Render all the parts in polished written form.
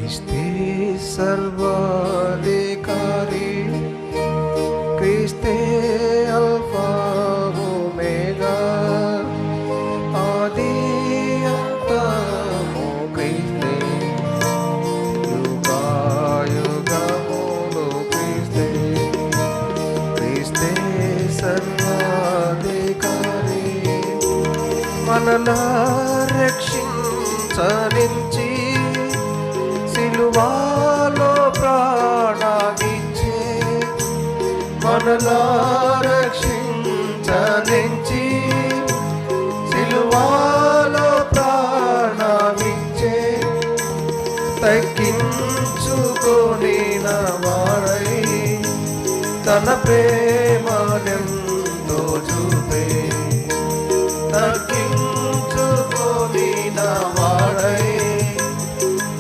క్రీస్తే సర్వాధికారి, క్రీస్తే అల్ఫా ఒమేగా, ఆది అంతము క్రీస్తే, యుగాయుగములు క్రీస్తే. క్రీస్తే సర్వాధికారి, మనలా రక్షించనించి సిలువలో ప్రాణమిచ్చే, మనలా రక్షించనించి సిలువలో ప్రాణమిచ్చే, తగ్గించుకొని వాడై తన ప్రేమనెంతో చూపే, తగ్గించుకొని వాడై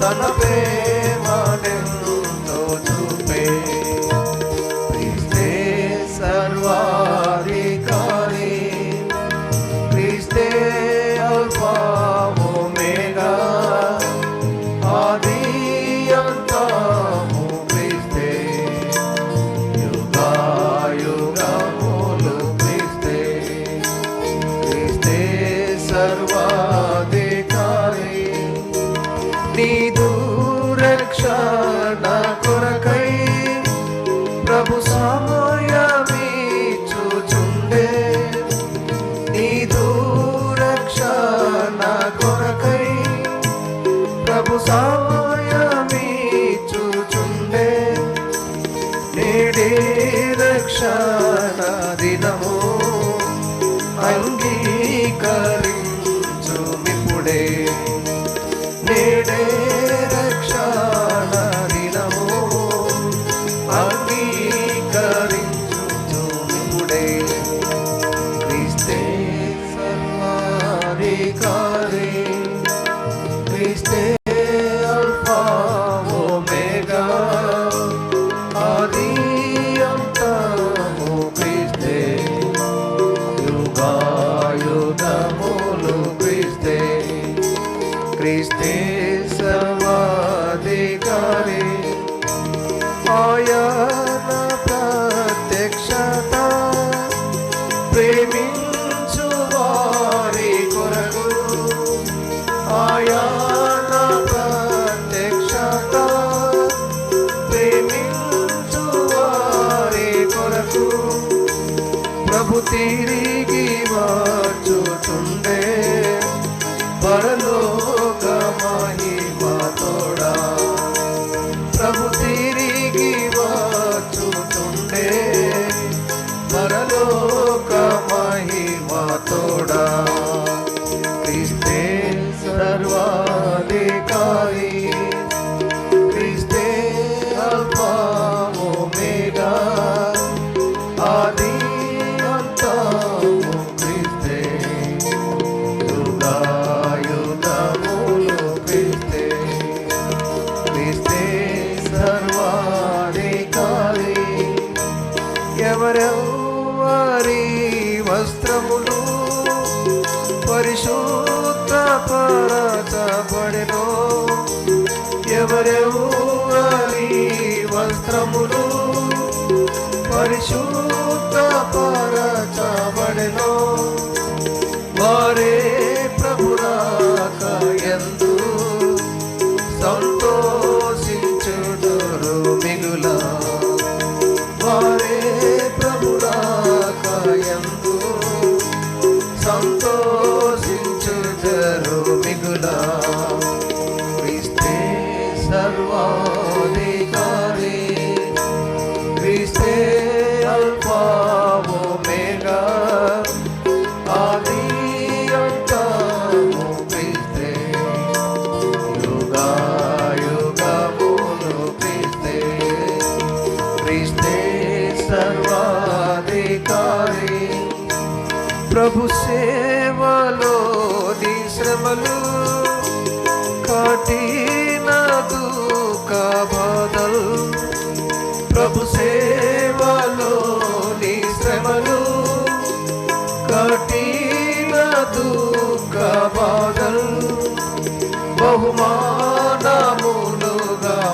తన ప్రేమనెంతో చూపే. క్రీస్తే సర్వాధికారి, క్రీస్తే అల్ఫా ఒమేగా, ఆది అంతము క్రీస్తే, యుగాయుగములు క్రీస్తే. క్రీస్తే సర్వాధికారి, నీదు రక్షణ కొరకై ప్రభు సమయమిచ్చుచుండే, నీదు రక్షణ కొరకై ప్రభు సమయమిచ్చుచుండే. నేడే రక్షణ దినము అంగీకరించుమిప్పుడే, నేడే రక్షణ దినము అంగీకరించుమిప్పుడే. క్రీస్తే సర్వాధికారి, క్రీస్తే అల్ఫా ఒమేగా, ఆది అంతము క్రీస్తే, యుగాయుగములు క్రీస్తే. క్రీస్తే సర్వాధికారి, ఆయన ప్రత్యక్షత ప్రేమించు వారి కొరకు, ఆయన ప్రత్యక్షత ప్రేమించు వారి కొరకు. ప్రభు తిరిగి వచ్చుచుండే, పరలోక మహిమతోడా. ప్రభు తిరిగి వచ్చుచుండే, పరలోక మహిమతోడా. క్రీస్తే సర్వాధికారి, క్రీస్తే అల్ఫా ఒమేగా, ఆది అంతము క్రీస్తే, యుగాయుగములు క్రీస్తే. క్రీస్తే సర్వాధికారి, ఎవరెవరి వస్త్రములు పరిశుద్ధపరచబడెనో, ఎవరెవరి వస్త్రములు పరిశుద్ధపరచబడెనో, వారే ప్రభురాక యందు సంతోషించుదురు మిగుల, వారే ప్రభురాక యందు సంతోషించుదురు మిగుల. క్రీస్తే సర్వాధికారి, క్రీస్తే అల్ఫా ఒమేగా, ఆది అంతము క్రీస్తే, యుగాయుగములు క్రీస్తే. క్రీస్తే సర్వాధికారి, ప్రభు సేవలో నీ శ్రమలు కఠిన దుఃఖ బాధలు, ప్రభు సేవలో నీ శ్రమలు కఠిన దుఃఖ బాధలు, బహుమానములుగా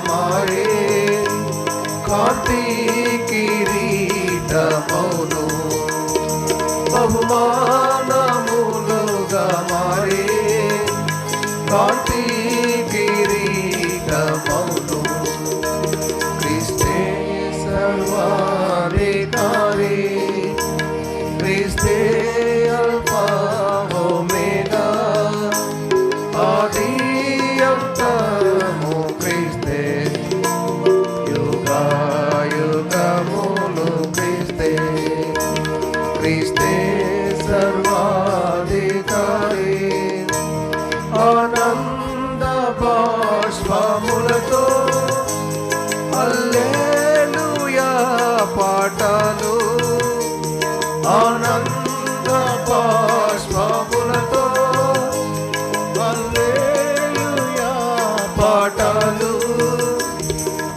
మారే కాంతి కిరీటమౌను బహుమానములుగా మారే కాంతి కిరీటమౌను క్రీస్తే సర్వాధికారి క్రీస్తే అల్ఫా ఒమేగా ఆది అంతము క్రీస్తే యుగములు క్రీస్తే క్రీస్తే సర్వాధికారి ఆనంద బాష్పములతో హల్లెలూయా పాటలు ఆనంద బాష్పములతో హల్లెలూయా పాటలు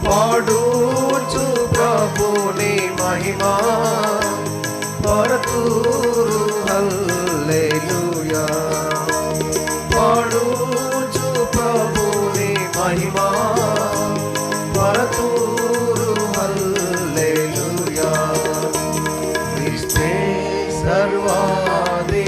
పాడుచు ప్రభుని మహిమా పరతూరు హల్లెలూయా పాడుచు ప్రభుని మహిమా పరతూరు హల్లెలూయా క్రీస్తే సర్వాధికారి